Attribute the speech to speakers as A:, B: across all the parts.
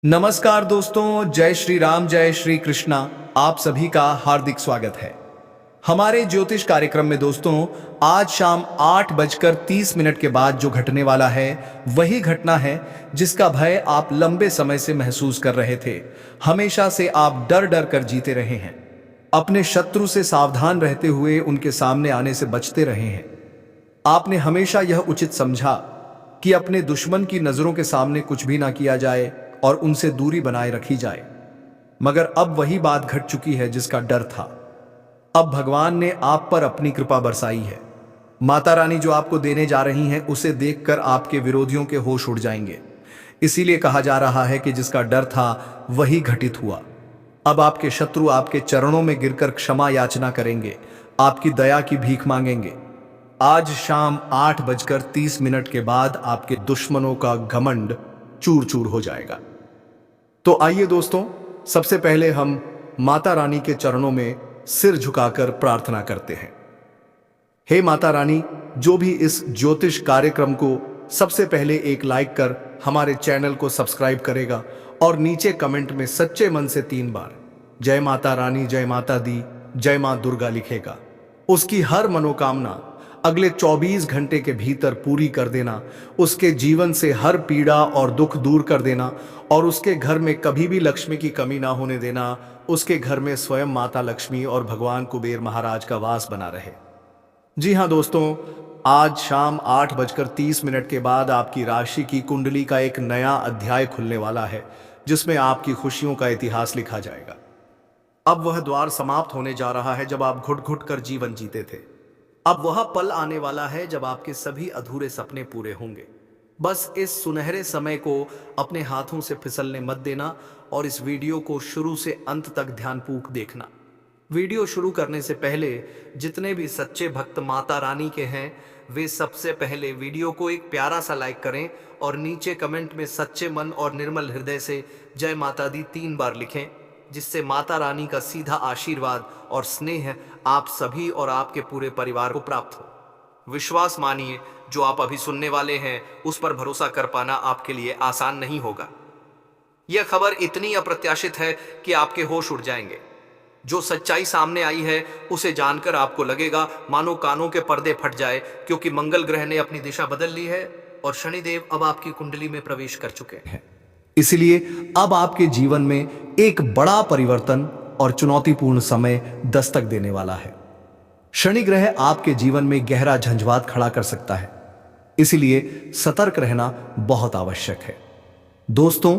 A: नमस्कार दोस्तों, जय श्री राम, जय श्री कृष्णा। आप सभी का हार्दिक स्वागत है हमारे ज्योतिष कार्यक्रम में। दोस्तों, आज शाम 8:30 के बाद जो घटने वाला है वही घटना है जिसका भय आप लंबे समय से महसूस कर रहे थे। हमेशा से आप डर डर कर जीते रहे हैं, अपने शत्रु से सावधान रहते हुए उनके सामने आने से बचते रहे हैं। आपने हमेशा यह उचित समझा कि अपने दुश्मन की नजरों के सामने कुछ भी ना किया जाए और उनसे दूरी बनाए रखी जाए, मगर अब वही बात घट चुकी है जिसका डर था। अब भगवान ने आप पर अपनी कृपा बरसाई है। माता रानी जो आपको देने जा रही हैं उसे देखकर आपके विरोधियों के होश उड़ जाएंगे। इसीलिए कहा जा रहा है कि जिसका डर था वही घटित हुआ। अब आपके शत्रु आपके चरणों में गिरकर क्षमा याचना करेंगे, आपकी दया की भीख मांगेंगे। आज शाम 8:30 के बाद आपके दुश्मनों का घमंड चूर चूर हो जाएगा। तो आइए दोस्तों, सबसे पहले हम माता रानी के चरणों में सिर झुकाकर प्रार्थना करते हैं। हे माता रानी, जो भी इस ज्योतिष कार्यक्रम को सबसे पहले एक लाइक कर हमारे चैनल को सब्सक्राइब करेगा और नीचे कमेंट में सच्चे मन से 3 बार जय माता रानी, जय माता दी, जय मां दुर्गा लिखेगा, उसकी हर मनोकामना अगले 24 घंटे के भीतर पूरी कर देना, उसके जीवन से हर पीड़ा और दुख दूर कर देना और उसके घर में कभी भी लक्ष्मी की कमी ना होने देना। उसके घर में स्वयं माता लक्ष्मी और भगवान कुबेर महाराज का वास बना रहे। जी हाँ दोस्तों, आज शाम 8:30 के बाद आपकी राशि की कुंडली का एक नया अध्याय खुलने वाला है, जिसमें आपकी खुशियों का इतिहास लिखा जाएगा। अब वह द्वार समाप्त होने जा रहा है जब आप घुट घुट कर जीवन जीते थे। अब वह पल आने वाला है जब आपके सभी अधूरे सपने पूरे होंगे। बस इस सुनहरे समय को अपने हाथों से फिसलने मत देना और इस वीडियो को शुरू से अंत तक ध्यानपूर्वक देखना। वीडियो शुरू करने से पहले जितने भी सच्चे भक्त माता रानी के हैं वे सबसे पहले वीडियो को एक प्यारा सा लाइक करें और नीचे कमेंट में सच्चे मन और निर्मल हृदय से जय माता दी 3 बार लिखें, जिससे माता रानी का सीधा आशीर्वाद और स्नेह आप सभी और आपके पूरे परिवार को प्राप्त हो। विश्वास मानिए, जो आप अभी सुनने वाले हैं उस पर भरोसा कर पाना आपके लिए आसान नहीं होगा। यह खबर इतनी अप्रत्याशित है कि आपके होश उड़ जाएंगे। जो सच्चाई सामने आई है उसे जानकर आपको लगेगा मानो कानों के पर्दे फट जाए, क्योंकि मंगल ग्रह ने अपनी दिशा बदल ली है और शनिदेव अब आपकी कुंडली में प्रवेश कर चुके हैं। इसलिए अब आपके जीवन में एक बड़ा परिवर्तन और चुनौतीपूर्ण समय दस्तक देने वाला है। शनि ग्रह आपके जीवन में गहरा झंझावात खड़ा कर सकता है, इसलिए सतर्क रहना बहुत आवश्यक है। दोस्तों,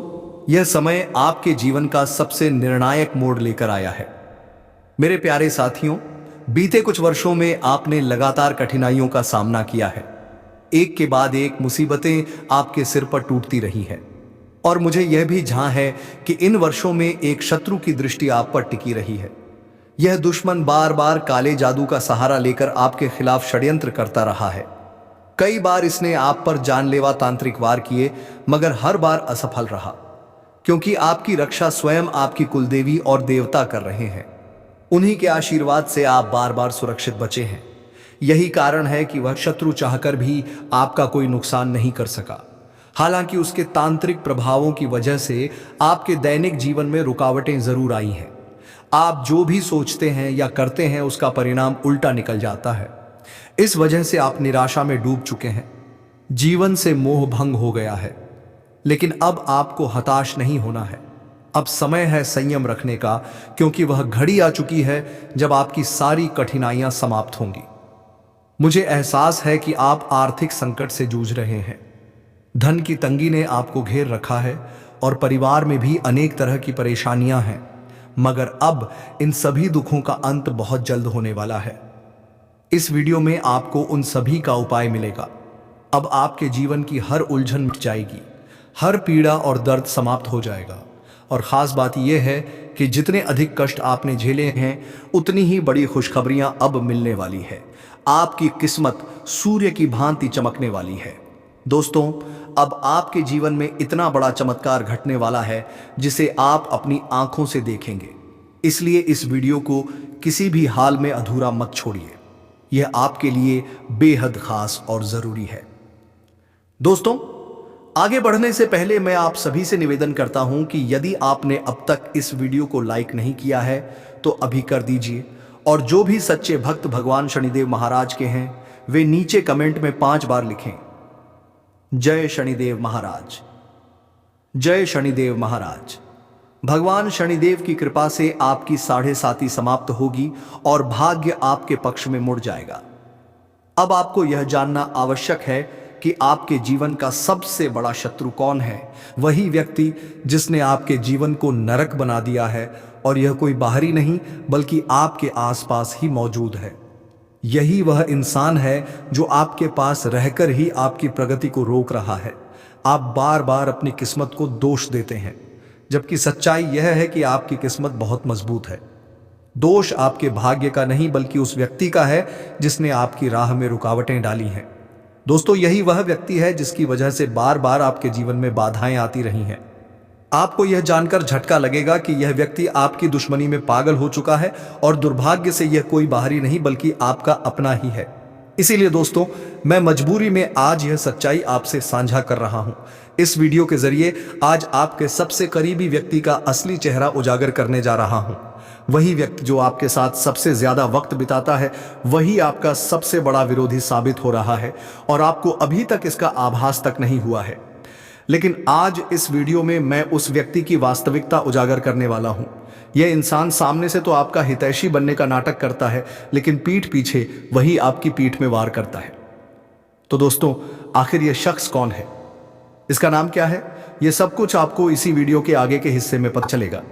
A: यह समय आपके जीवन का सबसे निर्णायक मोड़ लेकर आया है। मेरे प्यारे साथियों, बीते कुछ वर्षों में आपने लगातार कठिनाइयों का सामना किया है। एक के बाद एक मुसीबतें आपके सिर पर टूटती रही हैं और मुझे यह भी झां है कि इन वर्षों में एक शत्रु की दृष्टि आप पर टिकी रही है। यह दुश्मन बार बार काले जादू का सहारा लेकर आपके खिलाफ षड्यंत्र करता रहा है। कई बार इसने आप पर जानलेवा तांत्रिक वार किए, मगर हर बार असफल रहा, क्योंकि आपकी रक्षा स्वयं आपकी कुलदेवी और देवता कर रहे हैं। उन्हीं के आशीर्वाद से आप बार बार सुरक्षित बचे हैं। यही कारण है कि वह शत्रु चाहकर भी आपका कोई नुकसान नहीं कर सका। हालांकि उसके तांत्रिक प्रभावों की वजह से आपके दैनिक जीवन में रुकावटें जरूर आई हैं। आप जो भी सोचते हैं या करते हैं उसका परिणाम उल्टा निकल जाता है। इस वजह से आप निराशा में डूब चुके हैं, जीवन से मोह भंग हो गया है। लेकिन अब आपको हताश नहीं होना है। अब समय है संयम रखने का, क्योंकि वह घड़ी आ चुकी है जब आपकी सारी कठिनाइयां समाप्त होंगी। मुझे एहसास है कि आप आर्थिक संकट से जूझ रहे हैं। धन की तंगी ने आपको घेर रखा है और परिवार में भी अनेक तरह की परेशानियां हैं, मगर अब इन सभी दुखों का अंत बहुत जल्द होने वाला है। इस वीडियो में आपको उन सभी का उपाय मिलेगा। अब आपके जीवन की हर उलझन मिट जाएगी, हर पीड़ा और दर्द समाप्त हो जाएगा। और खास बात यह है कि जितने अधिक कष्ट आपने झेले हैं उतनी ही बड़ी खुशखबरियां अब मिलने वाली है। आपकी किस्मत सूर्य की भांति चमकने वाली है। दोस्तों, अब आपके जीवन में इतना बड़ा चमत्कार घटने वाला है जिसे आप अपनी आंखों से देखेंगे। इसलिए इस वीडियो को किसी भी हाल में अधूरा मत छोड़िए। यह आपके लिए बेहद खास और जरूरी है। दोस्तों, आगे बढ़ने से पहले मैं आप सभी से निवेदन करता हूं कि यदि आपने अब तक इस वीडियो को लाइक नहीं किया है तो अभी कर दीजिए, और जो भी सच्चे भक्त भगवान शनिदेव महाराज के हैं वे नीचे कमेंट में 5 बार लिखें, जय शनिदेव महाराज, जय शनिदेव महाराज। भगवान शनिदेव की कृपा से आपकी 7.5 समाप्त होगी और भाग्य आपके पक्ष में मुड़ जाएगा। अब आपको यह जानना आवश्यक है कि आपके जीवन का सबसे बड़ा शत्रु कौन है। वही व्यक्ति जिसने आपके जीवन को नरक बना दिया है, और यह कोई बाहरी नहीं बल्कि आपके आसपास ही मौजूद है। यही वह इंसान है जो आपके पास रहकर ही आपकी प्रगति को रोक रहा है। आप बार बार अपनी किस्मत को दोष देते हैं, जबकि सच्चाई यह है कि आपकी किस्मत बहुत मजबूत है। दोष आपके भाग्य का नहीं बल्कि उस व्यक्ति का है जिसने आपकी राह में रुकावटें डाली हैं। दोस्तों, यही वह व्यक्ति है जिसकी वजह से बार बार आपके जीवन में बाधाएं आती रही हैं। आपको यह जानकर झटका लगेगा कि यह व्यक्ति आपकी दुश्मनी में पागल हो चुका है, और दुर्भाग्य से यह कोई बाहरी नहीं बल्कि आपका अपना ही है। इसीलिए दोस्तों, मैं मजबूरी में आज यह सच्चाई आपसे साझा कर रहा हूं। इस वीडियो के जरिए आज आपके सबसे करीबी व्यक्ति का असली चेहरा उजागर करने जा रहा हूं। वही व्यक्ति जो आपके साथ सबसे ज्यादा वक्त बिताता है, वही आपका सबसे बड़ा विरोधी साबित हो रहा है, और आपको अभी तक इसका आभास तक नहीं हुआ है। लेकिन आज इस वीडियो में मैं उस व्यक्ति की वास्तविकता उजागर करने वाला हूं। यह इंसान सामने से तो आपका हितैषी बनने का नाटक करता है, लेकिन पीठ पीछे वही आपकी पीठ में वार करता है। तो दोस्तों, आखिर यह शख्स कौन है, इसका नाम क्या है, यह सब कुछ आपको इसी वीडियो के आगे के हिस्से में पता चलेगा।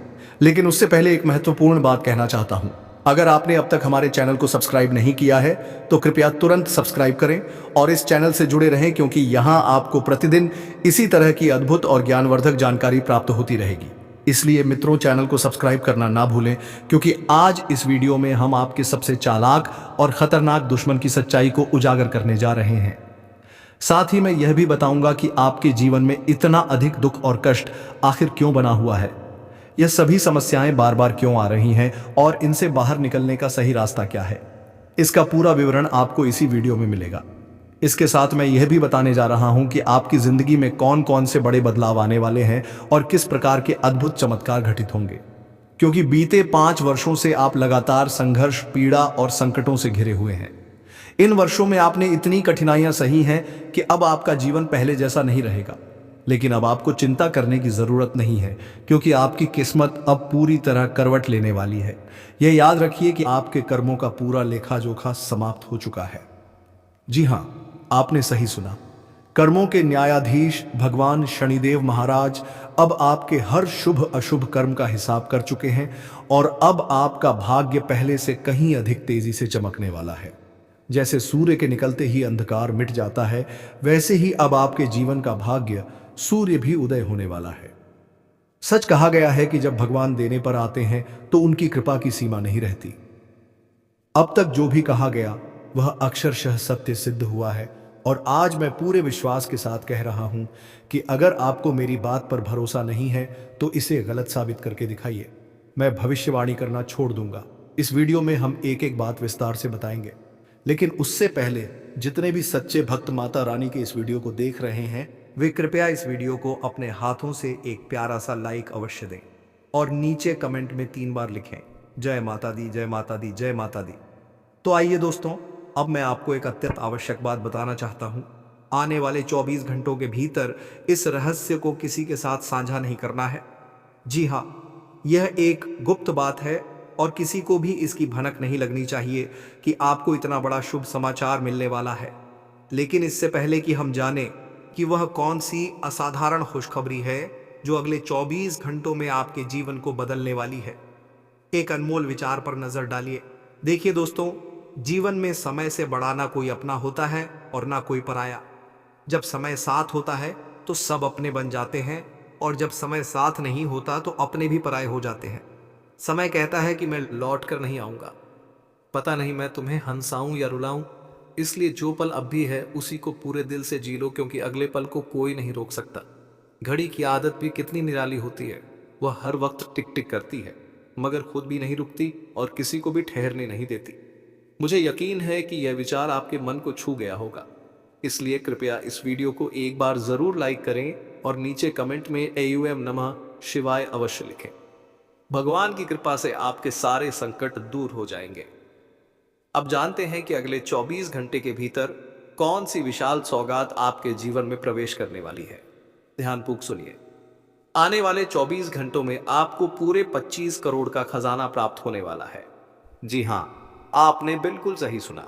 A: लेकिन उससे पहले एक महत्वपूर्ण बात कहना चाहता हूं। अगर आपने अब तक हमारे चैनल को सब्सक्राइब नहीं किया है तो कृपया तुरंत सब्सक्राइब करें और इस चैनल से जुड़े रहें, क्योंकि यहां आपको प्रतिदिन इसी तरह की अद्भुत और ज्ञानवर्धक जानकारी प्राप्त होती रहेगी। इसलिए मित्रों, चैनल को सब्सक्राइब करना ना भूलें, क्योंकि आज इस वीडियो में हम आपके सबसे चालाक और खतरनाक दुश्मन की सच्चाई को उजागर करने जा रहे हैं। साथ ही मैं यह भी बताऊंगा कि आपके जीवन में इतना अधिक दुख और कष्ट आखिर क्यों बना हुआ है, यह सभी समस्याएं बार बार क्यों आ रही हैं, और इनसे बाहर निकलने का सही रास्ता क्या है। इसका पूरा विवरण आपको इसी वीडियो में मिलेगा। इसके साथ मैं यह भी बताने जा रहा हूं कि आपकी जिंदगी में कौन कौन से बड़े बदलाव आने वाले हैं और किस प्रकार के अद्भुत चमत्कार घटित होंगे, क्योंकि बीते 5 वर्षों से आप लगातार संघर्ष, पीड़ा और संकटों से घिरे हुए हैं। इन वर्षों में आपने इतनी कठिनाइयां सही हैं कि अब आपका जीवन पहले जैसा नहीं रहेगा। लेकिन अब आपको चिंता करने की जरूरत नहीं है, क्योंकि आपकी किस्मत अब पूरी तरह करवट लेने वाली है। यह याद रखिए कि आपके कर्मों का पूरा लेखा जोखा समाप्त हो चुका है। जी हां, आपने सही सुना। कर्मों के न्यायाधीश भगवान शनिदेव महाराज अब आपके हर शुभ अशुभ कर्म का हिसाब कर चुके हैं, और अब आपका भाग्य पहले से कहीं अधिक तेजी से चमकने वाला है। जैसे सूर्य के निकलते ही अंधकार मिट जाता है, वैसे ही अब आपके जीवन का भाग्य सूर्य भी उदय होने वाला है। सच कहा गया है कि जब भगवान देने पर आते हैं तो उनकी कृपा की सीमा नहीं रहती। अब तक जो भी कहा गया वह अक्षरशः सत्य सिद्ध हुआ है, और आज मैं पूरे विश्वास के साथ कह रहा हूं कि अगर आपको मेरी बात पर भरोसा नहीं है तो इसे गलत साबित करके दिखाइए। मैं भविष्यवाणी करना छोड़ दूंगा। इस वीडियो में हम एक एक बात विस्तार से बताएंगे, लेकिन उससे पहले जितने भी सच्चे भक्त माता रानी के इस वीडियो को देख रहे हैं, वे कृपया इस वीडियो को अपने हाथों से एक प्यारा सा लाइक अवश्य दें, और नीचे कमेंट में 3 बार लिखें, जय माता दी, जय माता दी, जय माता दी। तो आइए दोस्तों, अब मैं आपको एक अत्यंत आवश्यक बात बताना चाहता हूं। आने वाले 24 घंटों के भीतर इस रहस्य को किसी के साथ साझा नहीं करना है। जी हाँ, यह एक गुप्त बात है, और किसी को भी इसकी भनक नहीं लगनी चाहिए कि आपको इतना बड़ा शुभ समाचार मिलने वाला है। लेकिन इससे पहले कि हम जाने कि वह कौन सी असाधारण खुशखबरी है जो अगले 24 घंटों में आपके जीवन को बदलने वाली है, एक अनमोल विचार पर नजर डालिए। देखिए दोस्तों, जीवन में समय से बड़ा ना कोई अपना होता है और ना कोई पराया। जब समय साथ होता है तो सब अपने बन जाते हैं, और जब समय साथ नहीं होता तो अपने भी पराये हो जाते हैं। समय कहता है कि मैं लौट कर नहीं आऊंगा, पता नहीं मैं तुम्हें हंसाऊं या रुलाऊं, इसलिए जो पल अब भी है उसी को पूरे दिल से जी लो, क्योंकि अगले पल को कोई नहीं रोक सकता। घड़ी की आदत भी कितनी निराली होती है, वह हर वक्त टिक टिक करती है, मगर खुद भी नहीं रुकती और किसी को भी ठहरने नहीं देती। मुझे यकीन है कि यह विचार आपके मन को छू गया होगा।
B: इसलिए कृपया इस वीडियो को एक बार जरूर लाइक करें और नीचे कमेंट में एयूएम नमः शिवाय अवश्य लिखें। भगवान की कृपा से आपके सारे संकट दूर हो जाएंगे। अब जानते हैं कि अगले 24 घंटे के भीतर कौन सी विशाल सौगात आपके जीवन में प्रवेश करने वाली है। ध्यानपूर्वक सुनिए। आने वाले 24 घंटों में आपको पूरे 25 करोड़ का खजाना प्राप्त होने वाला है। जी हां, आपने बिल्कुल सही सुना।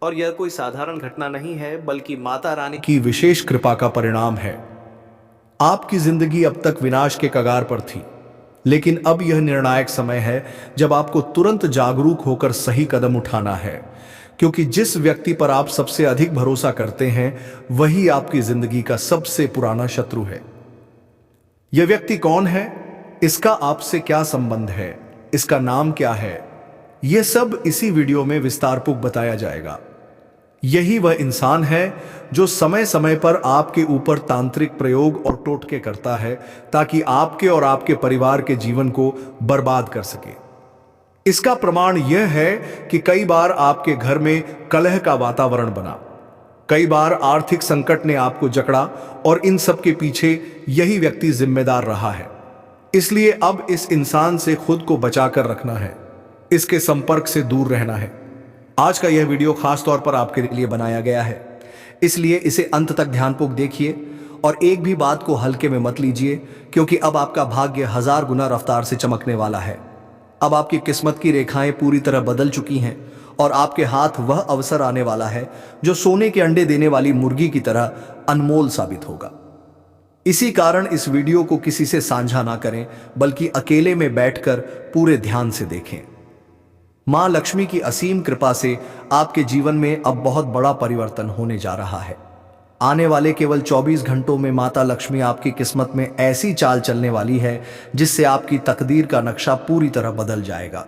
B: और यह कोई साधारण घटना नहीं है, बल्कि माता रानी
A: की विशेष कृपा का परिणाम है। आपकी जिंदगी अब तक विनाश के कगार पर थी, लेकिन अब यह निर्णायक समय है जब आपको तुरंत जागरूक होकर सही कदम उठाना है, क्योंकि जिस व्यक्ति पर आप सबसे अधिक भरोसा करते हैं वही आपकी जिंदगी का सबसे पुराना शत्रु है। यह व्यक्ति कौन है, इसका आपसे क्या संबंध है, इसका नाम क्या है, यह सब इसी वीडियो में विस्तारपूर्वक बताया जाएगा। यही वह इंसान है जो समय समय पर आपके ऊपर तांत्रिक प्रयोग और टोटके करता है ताकि आपके और आपके परिवार के जीवन को बर्बाद कर सके। इसका प्रमाण यह है कि कई बार आपके घर में कलह का वातावरण बना, कई बार आर्थिक संकट ने आपको जकड़ा और इन सब के पीछे यही व्यक्ति जिम्मेदार रहा है। इसलिए अब इस इंसान से खुद को बचाकर रखना है, इसके संपर्क से दूर रहना है। आज का यह वीडियो खास तौर पर आपके लिए बनाया गया है, इसलिए इसे अंत तक ध्यानपूर्वक देखिए और एक भी बात को हल्के में मत लीजिए, क्योंकि अब आपका भाग्य 1000 गुना रफ्तार से चमकने वाला है। अब आपकी किस्मत की रेखाएं पूरी तरह बदल चुकी हैं और आपके हाथ वह अवसर आने वाला है जो सोने के अंडे देने वाली मुर्गी की तरह अनमोल साबित होगा। इसी कारण इस वीडियो को किसी से साझा ना करें, बल्कि अकेले में बैठकर पूरे ध्यान से देखें। मां लक्ष्मी की असीम कृपा से आपके जीवन में अब बहुत बड़ा परिवर्तन होने जा रहा है। आने वाले केवल 24 घंटों में माता लक्ष्मी आपकी किस्मत में ऐसी चाल चलने वाली है जिससे आपकी तकदीर का नक्शा पूरी तरह बदल जाएगा।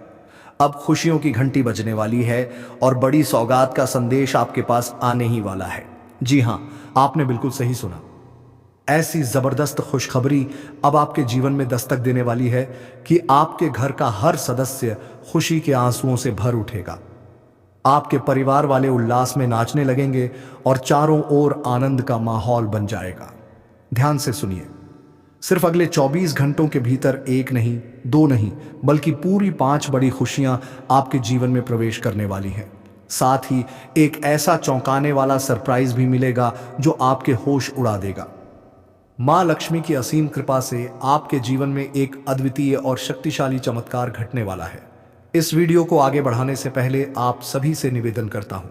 A: अब खुशियों की घंटी बजने वाली है और बड़ी सौगात का संदेश आपके पास आने ही वाला है। जी हां, आपने बिल्कुल सही सुना। ऐसी जबरदस्त खुशखबरी अब आपके जीवन में दस्तक देने वाली है कि आपके घर का हर सदस्य खुशी के आंसुओं से भर उठेगा। आपके परिवार वाले उल्लास में नाचने लगेंगे और चारों ओर आनंद का माहौल बन जाएगा। ध्यान से सुनिए, सिर्फ अगले 24 घंटों के भीतर एक नहीं, दो नहीं, बल्कि पूरी 5 बड़ी खुशियां आपके जीवन में प्रवेश करने वाली हैं। साथ ही एक ऐसा चौंकाने वाला सरप्राइज भी मिलेगा जो आपके होश उड़ा देगा। मां लक्ष्मी की असीम कृपा से आपके जीवन में एक अद्वितीय और शक्तिशाली चमत्कार घटने वाला है। इस वीडियो को आगे बढ़ाने से पहले आप सभी से निवेदन करता हूं,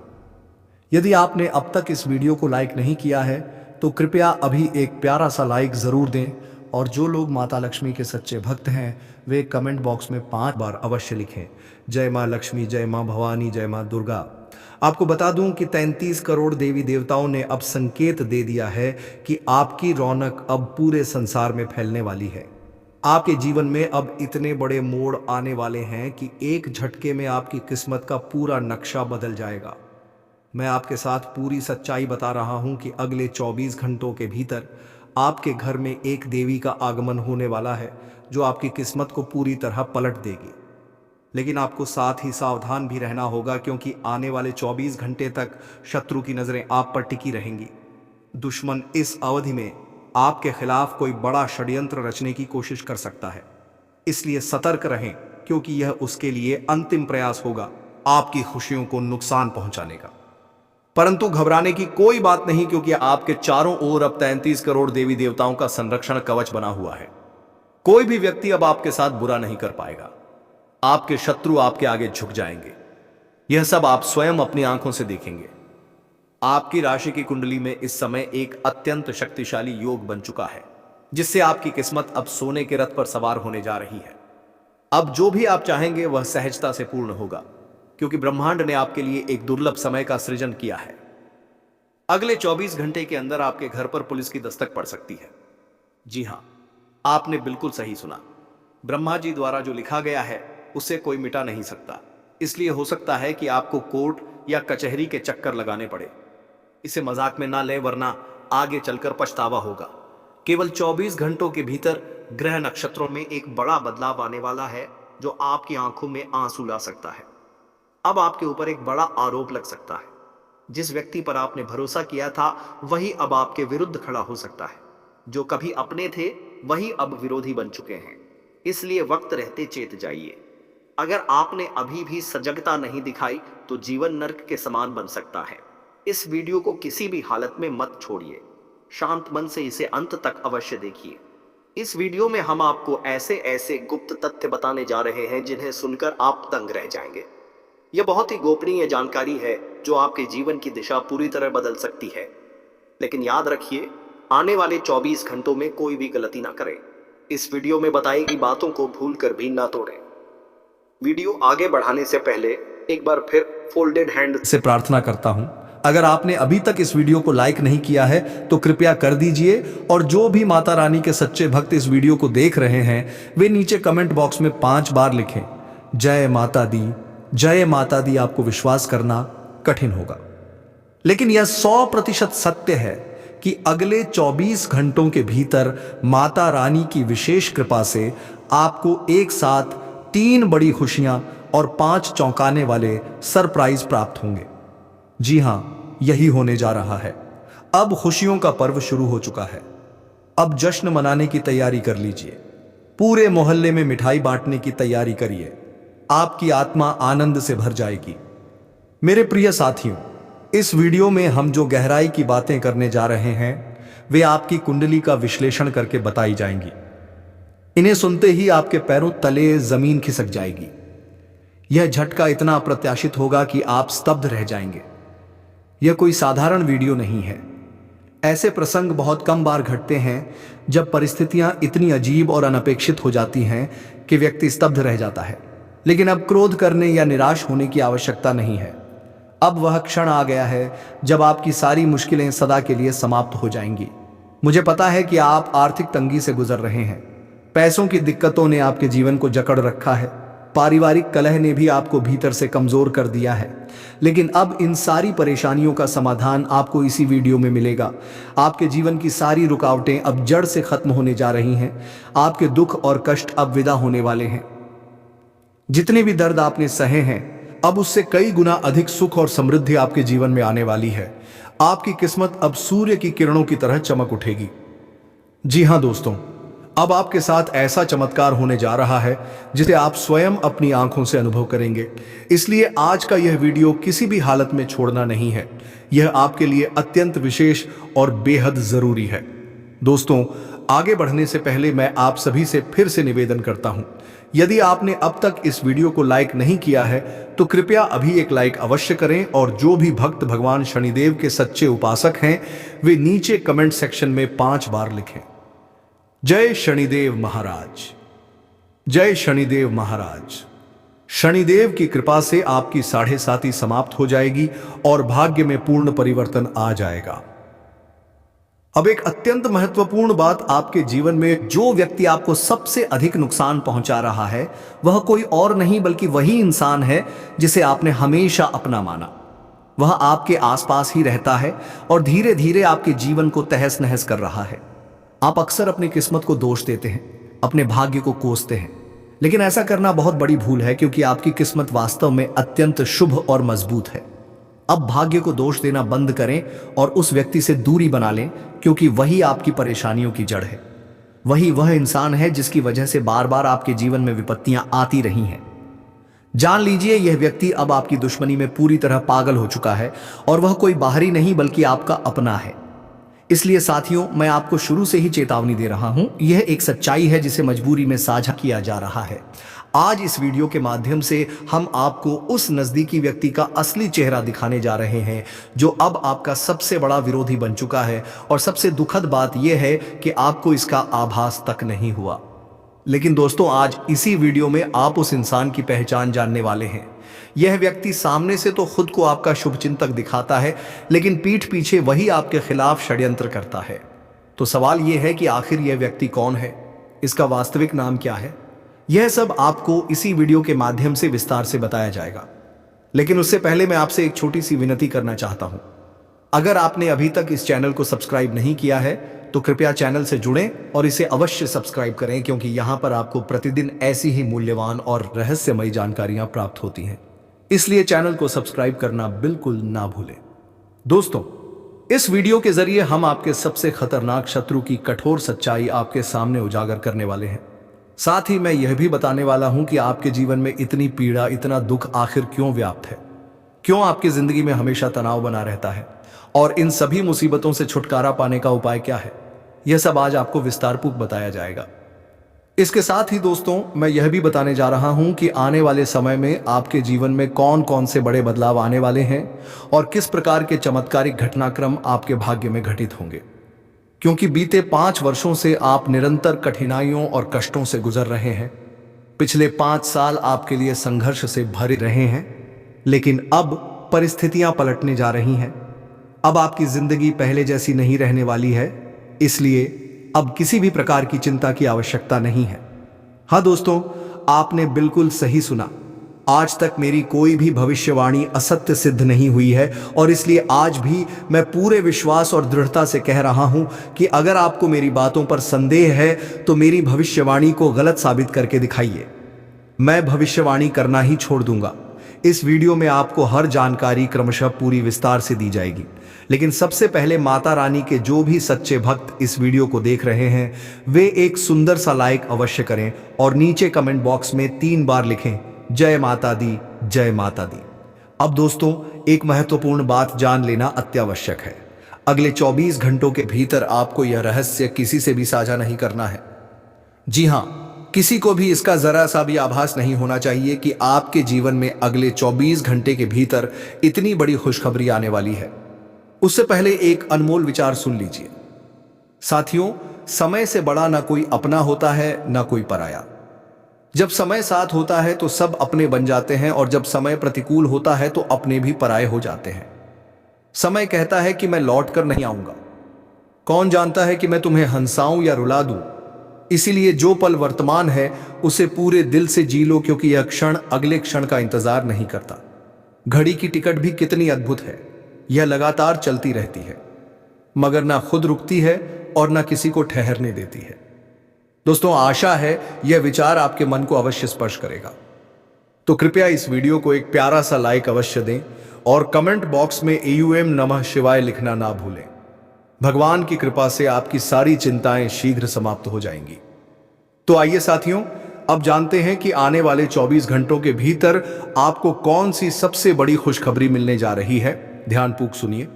A: यदि आपने अब तक इस वीडियो को लाइक नहीं किया है तो कृपया अभी एक प्यारा सा लाइक जरूर दें, और जो लोग माता लक्ष्मी के सच्चे भक्त हैं वे कमेंट बॉक्स में 5 बार अवश्य लिखें, जय मां लक्ष्मी, जय मां भवानी, जय मां दुर्गा। आपको बता दूं कि 33 करोड़ देवी देवताओं ने अब संकेत दे दिया है कि आपकी रौनक अब पूरे संसार में फैलने वाली है। आपके जीवन में अब इतने बड़े मोड़ आने वाले हैं कि एक झटके में आपकी किस्मत का पूरा नक्शा बदल जाएगा। मैं आपके साथ पूरी सच्चाई बता रहा हूं कि अगले 24 घंटों के भीतर आपके घर में एक देवी का आगमन होने वाला है जो आपकी किस्मत को पूरी तरह पलट देगी। लेकिन आपको साथ ही सावधान भी रहना होगा, क्योंकि आने वाले 24 घंटे तक शत्रु की नजरें आप पर टिकी रहेंगी। दुश्मन इस अवधि में आपके खिलाफ कोई बड़ा षड्यंत्र रचने की कोशिश कर सकता है, इसलिए सतर्क रहें, क्योंकि यह उसके लिए अंतिम प्रयास होगा आपकी खुशियों को नुकसान पहुंचाने का। परंतु घबराने की कोई बात नहीं, क्योंकि आपके चारों ओर अब 33 करोड़ देवी देवताओं का संरक्षण कवच बना हुआ है। कोई भी व्यक्ति अब आपके साथ बुरा नहीं कर पाएगा। आपके शत्रु आपके आगे झुक जाएंगे। यह सब आप स्वयं अपनी आंखों से देखेंगे। आपकी राशि की कुंडली में इस समय एक अत्यंत शक्तिशाली योग बन चुका है, जिससे आपकी किस्मत अब सोने के रथ पर सवार होने जा रही है। अब जो भी आप चाहेंगे वह सहजता से पूर्ण होगा, क्योंकि ब्रह्मांड ने आपके लिए एक दुर्लभ समय का सृजन किया है। अगले 24 घंटे के अंदर आपके घर पर पुलिस की दस्तक पड़ सकती है। जी हां, आपने बिल्कुल सही सुना। ब्रह्मा जी द्वारा जो लिखा गया है उसे कोई मिटा नहीं सकता, इसलिए हो सकता है कि आपको कोर्ट या कचहरी के चक्कर लगाने पड़े। इसे मजाक में ना लें, वरना आगे चलकर पछतावा होगा। केवल 24 घंटों के भीतर ग्रह नक्षत्रों में एक बड़ा बदलाव आने वाला है जो आपकी आंखों में आंसू ला सकता है। अब आपके ऊपर एक बड़ा आरोप लग सकता है।
C: जिस व्यक्ति पर आपने भरोसा किया था वही अब आपके विरुद्ध खड़ा हो सकता है। जो कभी अपने थे वही अब विरोधी बन चुके हैं। इसलिए वक्त रहते चेत जाइए। अगर आपने अभी भी सजगता नहीं दिखाई तो जीवन नर्क के समान बन सकता है। इस वीडियो को किसी भी हालत में मत छोड़िए। शांत मन से इसे अंत तक अवश्य देखिए। इस वीडियो में हम आपको ऐसे ऐसे गुप्त तथ्य बताने जा रहे हैं जिन्हें सुनकर आप दंग रह जाएंगे। यह बहुत ही गोपनीय जानकारी है जो आपके जीवन की दिशा पूरी तरह बदल सकती है। लेकिन याद रखिए, आने वाले 24 घंटों में कोई भी गलती ना करें। इस वीडियो में बताई गई बातों को भूल कर भी ना तोड़ें। वीडियो आगे बढ़ाने से पहले एक बार फिर फोल्डेड हैंड
A: से प्रार्थना करता हूं, अगर आपने अभी तक इस वीडियो को लाइक नहीं किया है तो कृपया कर दीजिए, और जो भी माता रानी के सच्चे भक्त इस वीडियो को देख रहे हैं वे नीचे कमेंट बॉक्स में 5 बार लिखें, जय माता दी, जय माता दी। आपको विश्वास करना कठिन होगा, लेकिन यह 100% सत्य है कि अगले 24 घंटों के भीतर माता रानी की विशेष कृपा से आपको एक साथ 3 बड़ी खुशियां और 5 चौंकाने वाले सरप्राइज प्राप्त होंगे। जी हां, यही होने जा रहा है। अब खुशियों का पर्व शुरू हो चुका है। अब जश्न मनाने की तैयारी कर लीजिए। पूरे मोहल्ले में मिठाई बांटने की तैयारी करिए। आपकी आत्मा आनंद से भर जाएगी। मेरे प्रिय साथियों, इस वीडियो में हम जो गहराई की बातें करने जा रहे हैं वे आपकी कुंडली का विश्लेषण करके बताई जाएंगी। इन्हें सुनते ही आपके पैरों तले जमीन खिसक जाएगी। यह झटका इतना अप्रत्याशित होगा कि आप स्तब्ध रह जाएंगे। यह कोई साधारण वीडियो नहीं है। ऐसे प्रसंग बहुत कम बार घटते हैं जब परिस्थितियां इतनी अजीब और अनपेक्षित हो जाती हैं कि व्यक्ति स्तब्ध रह जाता है। लेकिन अब क्रोध करने या निराश होने की आवश्यकता नहीं है। अब वह क्षण आ गया है जब आपकी सारी मुश्किलें सदा के लिए समाप्त हो जाएंगी। मुझे पता है कि आप आर्थिक तंगी से गुजर रहे हैं। पैसों की दिक्कतों ने आपके जीवन को जकड़ रखा है। पारिवारिक कलह ने भी आपको भीतर से कमजोर कर दिया है। लेकिन अब इन सारी परेशानियों का समाधान आपको इसी वीडियो में मिलेगा। आपके जीवन की सारी रुकावटें अब जड़ से खत्म होने जा रही हैं। आपके दुख और कष्ट अब विदा होने वाले हैं। जितने भी दर्द आपने सहे हैं, अब उससे कई गुना अधिक सुख और समृद्धि आपके जीवन में आने वाली है। आपकी किस्मत अब सूर्य की किरणों की तरह चमक उठेगी। जी हां दोस्तों, अब आपके साथ ऐसा चमत्कार होने जा रहा है जिसे आप स्वयं अपनी आंखों से अनुभव करेंगे। इसलिए आज का यह वीडियो किसी भी हालत में छोड़ना नहीं है। यह आपके लिए अत्यंत विशेष और बेहद जरूरी है। दोस्तों, आगे बढ़ने से पहले मैं आप सभी से फिर से निवेदन करता हूं, यदि आपने अब तक इस वीडियो को लाइक नहीं किया है तो कृपया अभी एक लाइक अवश्य करें, और जो भी भक्त भगवान शनिदेव के सच्चे उपासक हैं वे नीचे कमेंट सेक्शन में 5 बार लिखें, जय शनिदेव महाराज, जय शनिदेव महाराज। शनिदेव की कृपा से आपकी 7.5 समाप्त हो जाएगी और भाग्य में पूर्ण परिवर्तन आ जाएगा। अब एक अत्यंत महत्वपूर्ण बात, आपके जीवन में जो व्यक्ति आपको सबसे अधिक नुकसान पहुंचा रहा है वह कोई और नहीं बल्कि वही इंसान है जिसे आपने हमेशा अपना माना। वह आपके आसपास ही रहता है और धीरे धीरे आपके जीवन को तहस नहस कर रहा है। आप अक्सर अपनी किस्मत को दोष देते हैं, अपने भाग्य को कोसते हैं, लेकिन ऐसा करना बहुत बड़ी भूल है क्योंकि आपकी किस्मत वास्तव में अत्यंत शुभ और मजबूत है। अब भाग्य को दोष देना बंद करें और उस व्यक्ति से दूरी बना लें, क्योंकि वही आपकी परेशानियों की जड़ है। वही वह इंसान है जिसकी वजह से बार बार आपके जीवन में विपत्तियां आती रही हैं। जान लीजिए, यह व्यक्ति अब आपकी दुश्मनी में पूरी तरह पागल हो चुका है और वह कोई बाहरी नहीं बल्कि आपका अपना है। इसलिए साथियों, मैं आपको शुरू से ही चेतावनी दे रहा हूं। यह एक सच्चाई है जिसे मजबूरी में साझा किया जा रहा है। आज इस वीडियो के माध्यम से हम आपको उस नजदीकी व्यक्ति का असली चेहरा दिखाने जा रहे हैं जो अब आपका सबसे बड़ा विरोधी बन चुका है। और सबसे दुखद बात यह है कि आपको इसका आभास तक नहीं हुआ। लेकिन दोस्तों, आज इसी वीडियो में आप उस इंसान की पहचान जानने वाले हैं। यह व्यक्ति सामने से तो खुद को आपका शुभचिंतक दिखाता है, लेकिन पीठ पीछे वही आपके खिलाफ षड्यंत्र करता है। तो सवाल यह है कि आखिर यह व्यक्ति कौन है, इसका वास्तविक नाम क्या है? यह सब आपको इसी वीडियो के माध्यम से विस्तार से बताया जाएगा। लेकिन उससे पहले मैं आपसे एक छोटी सी विनती करना चाहता हूं। अगर आपने अभी तक इस चैनल को सब्सक्राइब नहीं किया है तो कृपया चैनल से जुड़ें और इसे अवश्य सब्सक्राइब करें, क्योंकि यहां पर आपको प्रतिदिन ऐसी ही मूल्यवान और रहस्यमयी जानकारियां प्राप्त होती हैं। इसलिए चैनल को सब्सक्राइब करना बिल्कुल ना भूलें। दोस्तों, इस वीडियो के जरिए हम आपके सबसे खतरनाक शत्रु की कठोर सच्चाई आपके सामने उजागर करने वाले हैं। साथ ही मैं यह भी बताने वाला हूं कि आपके जीवन में इतनी पीड़ा, इतना दुख आखिर क्यों व्याप्त है, क्यों आपकी जिंदगी में हमेशा तनाव बना रहता है और इन सभी मुसीबतों से छुटकारा पाने का उपाय क्या है, यह सब आज आपको विस्तारपूर्वक बताया जाएगा। इसके साथ ही दोस्तों, मैं यह भी बताने जा रहा हूं कि आने वाले समय में आपके जीवन में कौन कौन से बड़े बदलाव आने वाले हैं और किस प्रकार के चमत्कारिक घटनाक्रम आपके भाग्य में घटित होंगे, क्योंकि बीते 5 वर्षों से आप निरंतर कठिनाइयों और कष्टों से गुजर रहे हैं। पिछले 5 साल आपके लिए संघर्ष से भरे रहे हैं, लेकिन अब परिस्थितियां पलटने जा रही हैं। अब आपकी जिंदगी पहले जैसी नहीं रहने वाली है, इसलिए अब किसी भी प्रकार की चिंता की आवश्यकता नहीं है। हाँ दोस्तों, आपने बिल्कुल सही सुना। आज तक मेरी कोई भी भविष्यवाणी असत्य सिद्ध नहीं हुई है और इसलिए आज भी मैं पूरे विश्वास और दृढ़ता से कह रहा हूं कि अगर आपको मेरी बातों पर संदेह है तो मेरी भविष्यवाणी को गलत साबित करके दिखाइए। मैं भविष्यवाणी करना ही छोड़ दूंगा। इस वीडियो में आपको हर जानकारी क्रमशः पूरी विस्तार से दी जाएगी, लेकिन सबसे पहले माता रानी के जो भी सच्चे भक्त इस वीडियो को देख रहे हैं वे एक सुंदर सा लाइक अवश्य करें और नीचे कमेंट बॉक्स में 3 बार लिखें, जय माता दी, जय माता दी। अब दोस्तों, एक महत्वपूर्ण बात जान लेना अत्यावश्यक है। अगले 24 घंटों के भीतर आपको यह रहस्य किसी से भी साझा नहीं करना है। जी हाँ, किसी को भी इसका जरा सा भी आभास नहीं होना चाहिए कि आपके जीवन में अगले 24 घंटे के भीतर इतनी बड़ी खुशखबरी आने वाली है। उससे पहले एक अनमोल विचार सुन लीजिए। साथियों, समय से बड़ा ना कोई अपना होता है ना कोई पराया। जब समय साथ होता है तो सब अपने बन जाते हैं और जब समय प्रतिकूल होता है तो अपने भी पराये हो जाते हैं। समय कहता है कि मैं लौट कर नहीं आऊंगा। कौन जानता है कि मैं तुम्हें हंसाऊं या रुला दूं। इसीलिए जो पल वर्तमान है उसे पूरे दिल से जी लो, क्योंकि यह क्षण अगले क्षण का इंतजार नहीं करता। घड़ी की टिकट भी कितनी अद्भुत है, यह लगातार चलती रहती है मगर ना खुद रुकती है और ना किसी को ठहरने देती है। दोस्तों, आशा है यह विचार आपके मन को अवश्य स्पर्श करेगा, तो कृपया इस वीडियो को एक प्यारा सा लाइक अवश्य दें और कमेंट बॉक्स में AUM नमः शिवाय लिखना ना भूलें। भगवान की कृपा से आपकी सारी चिंताएं शीघ्र समाप्त हो जाएंगी। तो आइए साथियों, अब जानते हैं कि आने वाले 24 घंटों के भीतर आपको कौन सी सबसे बड़ी खुशखबरी मिलने जा रही है। ध्यानपूर्वक सुनिए।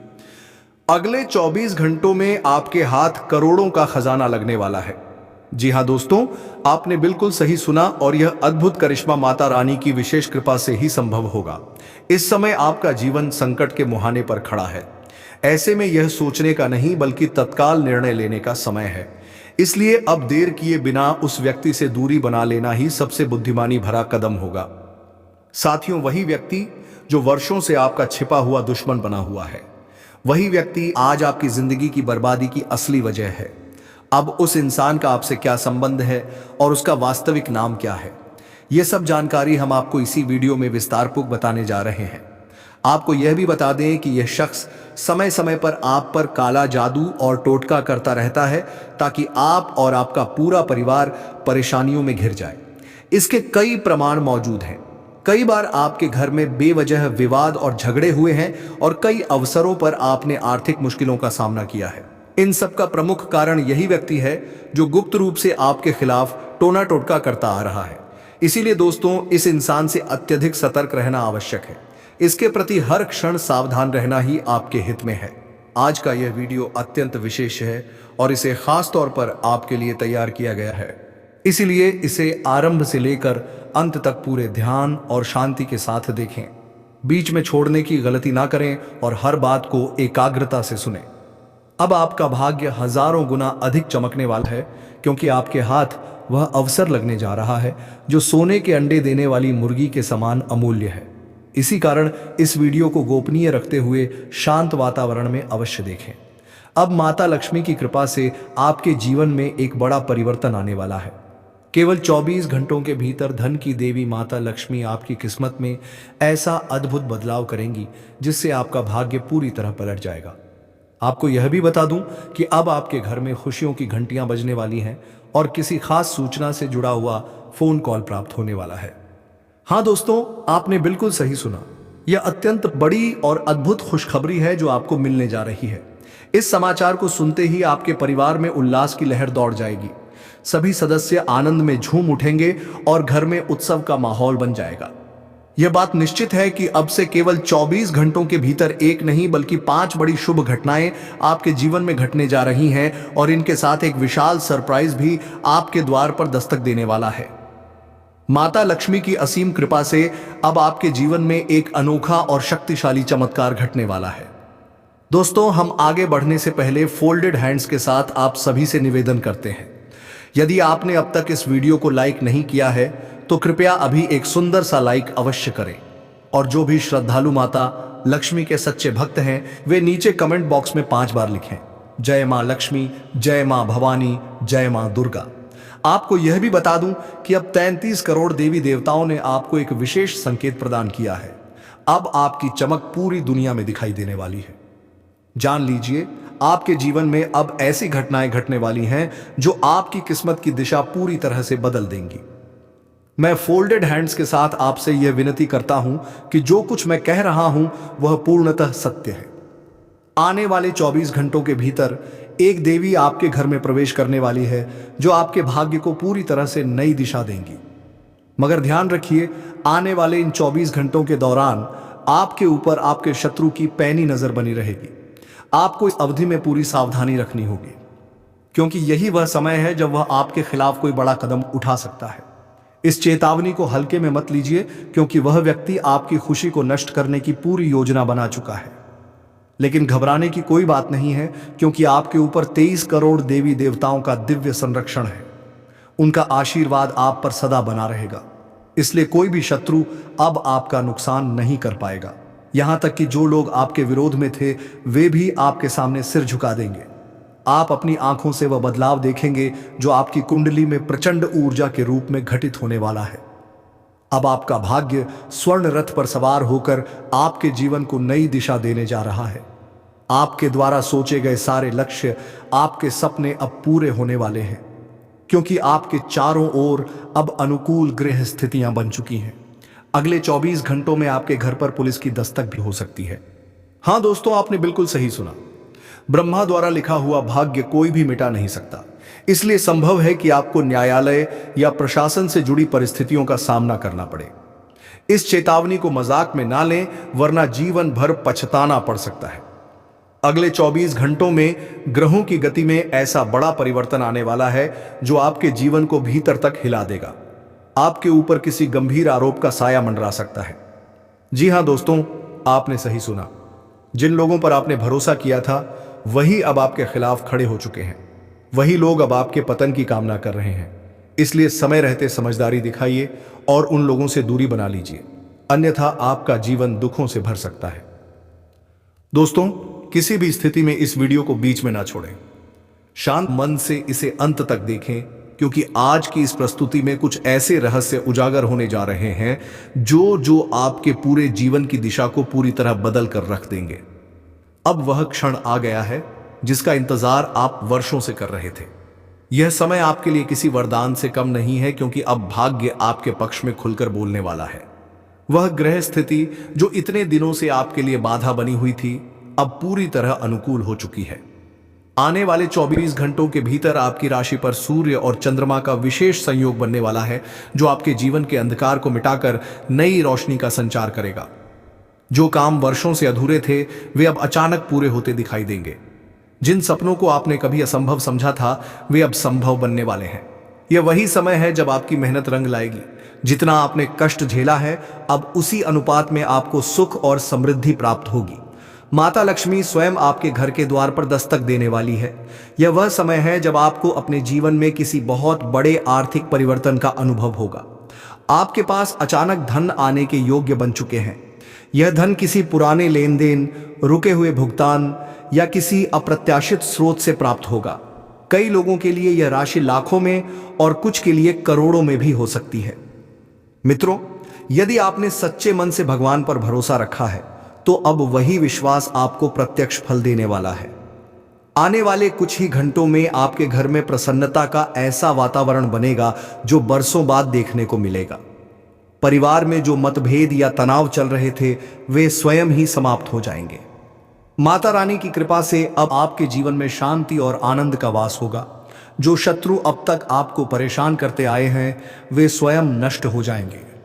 A: अगले 24 घंटों में आपके हाथ करोड़ों का खजाना लगने वाला है। जी हां दोस्तों, आपने बिल्कुल सही सुना और यह अद्भुत करिश्मा माता रानी की विशेष कृपा से ही संभव होगा। इस समय आपका जीवन संकट के मुहाने पर खड़ा है। ऐसे में यह सोचने का नहीं बल्कि तत्काल निर्णय लेने का समय है। इसलिए अब देर किए बिना उस व्यक्ति से दूरी बना लेना ही सबसे बुद्धिमानी भरा कदम होगा। साथियों, वही व्यक्ति जो वर्षों से आपका छिपा हुआ दुश्मन बना हुआ है, वही व्यक्ति आज आपकी जिंदगी की बर्बादी की असली वजह है। अब उस इंसान का आपसे क्या संबंध है और उसका वास्तविक नाम क्या है, यह सब जानकारी हम आपको इसी वीडियो में विस्तारपूर्वक बताने जा रहे हैं। आपको यह भी बता दें कि यह शख्स समय समय पर आप पर काला जादू और टोटका करता रहता है ताकि आप और आपका पूरा परिवार परेशानियों में घिर जाए। इसके कई प्रमाण मौजूद हैं। कई बार आपके घर में बेवजह विवाद और झगड़े हुए हैं और कई अवसरों पर आपने आर्थिक मुश्किलों का सामना किया है। इन सब का प्रमुख कारण यही व्यक्ति है जो गुप्त रूप से आपके खिलाफ टोना टोटका करता आ रहा है। इसीलिए दोस्तों, इस इंसान से अत्यधिक सतर्क रहना आवश्यक है। इसके प्रति हर क्षण सावधान रहना ही आपके हित में है। आज का यह वीडियो अत्यंत विशेष है और इसे खास तौर पर आपके लिए तैयार किया गया है। इसीलिए इसे आरंभ से लेकर अंत तक पूरे ध्यान और शांति के साथ देखें। बीच में छोड़ने की गलती ना करें और हर बात को एकाग्रता से सुनें। अब आपका भाग्य हजारों गुना अधिक चमकने वाला है, क्योंकि आपके हाथ वह अवसर लगने जा रहा है जो सोने के अंडे देने वाली मुर्गी के समान अमूल्य है। इसी कारण इस वीडियो को गोपनीय रखते हुए शांत वातावरण में अवश्य देखें। अब माता लक्ष्मी की कृपा से आपके जीवन में एक बड़ा परिवर्तन आने वाला है। केवल 24 घंटों के भीतर धन की देवी माता लक्ष्मी आपकी किस्मत में ऐसा अद्भुत बदलाव करेंगी जिससे आपका भाग्य पूरी तरह पलट जाएगा। आपको यह भी बता दूं कि अब आपके घर में खुशियों की घंटियां बजने वाली हैं और किसी खास सूचना से जुड़ा हुआ फोन कॉल प्राप्त होने वाला है। हाँ दोस्तों, आपने बिल्कुल सही सुना। यह अत्यंत बड़ी और अद्भुत खुशखबरी है जो आपको मिलने जा रही है। इस समाचार को सुनते ही आपके परिवार में उल्लास की लहर दौड़ जाएगी। सभी सदस्य आनंद में झूम उठेंगे और घर में उत्सव का माहौल बन जाएगा। यह बात निश्चित है कि अब से केवल 24 घंटों के भीतर एक नहीं बल्कि 5 बड़ी शुभ घटनाएं आपके जीवन में घटने जा रही हैं और इनके साथ एक विशाल सरप्राइज भी आपके द्वार पर दस्तक देने वाला है। माता लक्ष्मी की असीम कृपा से अब आपके जीवन में एक अनोखा और शक्तिशाली चमत्कार घटने वाला है। दोस्तों, हम आगे बढ़ने से पहले फोल्डेड हैंड्स के साथ आप सभी से निवेदन करते हैं, यदि आपने अब तक इस वीडियो को लाइक नहीं किया है तो कृपया अभी एक सुंदर सा लाइक अवश्य करें। और जो भी श्रद्धालु माता लक्ष्मी के सच्चे भक्त हैं वे नीचे कमेंट बॉक्स में 5 बार लिखें, जय मां लक्ष्मी, जय मां भवानी, जय मां दुर्गा। आपको यह भी बता दूं कि अब 33 करोड़ देवी देवताओं ने आपको एक विशेष संकेत प्रदान किया है। अब आपकी चमक पूरी दुनिया में दिखाई देने वाली है। जान लीजिए, आपके जीवन में अब ऐसी घटनाएं घटने वाली हैं जो आपकी किस्मत की दिशा पूरी तरह से बदल देंगी। मैं फोल्डेड हैंड्स के साथ आपसे यह विनती करता हूं कि जो कुछ मैं कह रहा हूं वह पूर्णतः सत्य है। आने वाले 24 घंटों के भीतर एक देवी आपके घर में प्रवेश करने वाली है जो आपके भाग्य को पूरी तरह से नई दिशा देंगी। मगर ध्यान रखिए, आने वाले इन 24 घंटों के दौरान आपके ऊपर आपके शत्रु की पैनी नजर बनी रहेगी। आपको इस अवधि में पूरी सावधानी रखनी होगी, क्योंकि यही वह समय है जब वह आपके खिलाफ कोई बड़ा कदम उठा सकता है। इस चेतावनी को हल्के में मत लीजिए, क्योंकि वह व्यक्ति आपकी खुशी को नष्ट करने की पूरी योजना बना चुका है। लेकिन घबराने की कोई बात नहीं है, क्योंकि आपके ऊपर 23 करोड़ देवी देवताओं का दिव्य संरक्षण है। उनका आशीर्वाद आप पर सदा बना रहेगा, इसलिए कोई भी शत्रु अब आपका नुकसान नहीं कर पाएगा। यहां तक कि जो लोग आपके विरोध में थे वे भी आपके सामने सिर झुका देंगे। आप अपनी आंखों से वह बदलाव देखेंगे जो आपकी कुंडली में प्रचंड ऊर्जा के रूप में घटित होने वाला है। अब आपका भाग्य स्वर्ण रथ पर सवार होकर आपके जीवन को नई दिशा देने जा रहा है। आपके द्वारा सोचे गए सारे लक्ष्य, आपके सपने अब पूरे होने वाले हैं, क्योंकि आपके चारों ओर अब अनुकूल ग्रह स्थितियां बन चुकी हैं। अगले 24 घंटों में आपके घर पर पुलिस की दस्तक भी हो सकती है। हां दोस्तों, आपने बिल्कुल सही सुना। ब्रह्मा द्वारा लिखा हुआ भाग्य कोई भी मिटा नहीं सकता, इसलिए संभव है कि आपको न्यायालय या प्रशासन से जुड़ी परिस्थितियों का सामना करना पड़े। इस चेतावनी को मजाक में ना लें, वरना जीवन भर पछताना पड़ सकता है। अगले 24 घंटों में ग्रहों की गति में ऐसा बड़ा परिवर्तन आने वाला है जो आपके जीवन को भीतर तक हिला देगा। आपके ऊपर किसी गंभीर आरोप का साया मंडरा सकता है। जी हां दोस्तों, आपने सही सुना। जिन लोगों पर आपने भरोसा किया था वही अब आपके खिलाफ खड़े हो चुके हैं। वही लोग अब आपके पतन की कामना कर रहे हैं। इसलिए समय रहते समझदारी दिखाइए और उन लोगों से दूरी बना लीजिए, अन्यथा आपका जीवन दुखों से भर सकता है। दोस्तों, किसी भी स्थिति में इस वीडियो को बीच में ना छोड़ें। शांत मन से इसे अंत तक देखें, क्योंकि आज की इस प्रस्तुति में कुछ ऐसे रहस्य उजागर होने जा रहे हैं जो आपके पूरे जीवन की दिशा को पूरी तरह बदल कर रख देंगे। अब वह क्षण आ गया है जिसका इंतजार आप वर्षों से कर रहे थे। यह समय आपके लिए किसी वरदान से कम नहीं है, क्योंकि अब भाग्य आपके पक्ष में खुलकर बोलने वाला है। वह ग्रह स्थिति जो इतने दिनों से आपके लिए बाधा बनी हुई थी, अब पूरी तरह अनुकूल हो चुकी है। आने वाले 24 घंटों के भीतर आपकी राशि पर सूर्य और चंद्रमा का विशेष संयोग बनने वाला है, जो आपके जीवन के अंधकार को मिटाकर नई रोशनी का संचार करेगा। जो काम वर्षों से अधूरे थे वे अब अचानक पूरे होते दिखाई देंगे। जिन सपनों को आपने कभी असंभव समझा था वे अब संभव बनने वाले हैं। यह वही समय है जब आपकी मेहनत रंग लाएगी। जितना आपने कष्ट झेला है, अब उसी अनुपात में आपको सुख और समृद्धि प्राप्त होगी। माता लक्ष्मी स्वयं आपके घर के द्वार पर दस्तक देने वाली है। यह वह समय है जब आपको अपने जीवन में किसी बहुत बड़े आर्थिक परिवर्तन का अनुभव होगा। आपके पास अचानक धन आने के योग्य बन चुके हैं। यह धन किसी पुराने लेन देन, रुके हुए भुगतान या किसी अप्रत्याशित स्रोत से प्राप्त होगा। कई लोगों के लिए यह राशि लाखों में और कुछ के लिए करोड़ों में भी हो सकती है। मित्रों, यदि आपने सच्चे मन से भगवान पर भरोसा रखा है तो अब वही विश्वास आपको प्रत्यक्ष फल देने वाला है। आने वाले कुछ ही घंटों में आपके घर में प्रसन्नता का ऐसा वातावरण बनेगा जो बरसों बाद देखने को मिलेगा। परिवार में जो मतभेद या तनाव चल रहे थे वे स्वयं ही समाप्त हो जाएंगे। माता रानी की कृपा से अब आपके जीवन में शांति और आनंद का वास होगा। जो शत्रु अब तक आपको परेशान करते आए हैं वे स्वयं नष्ट हो जाएंगे।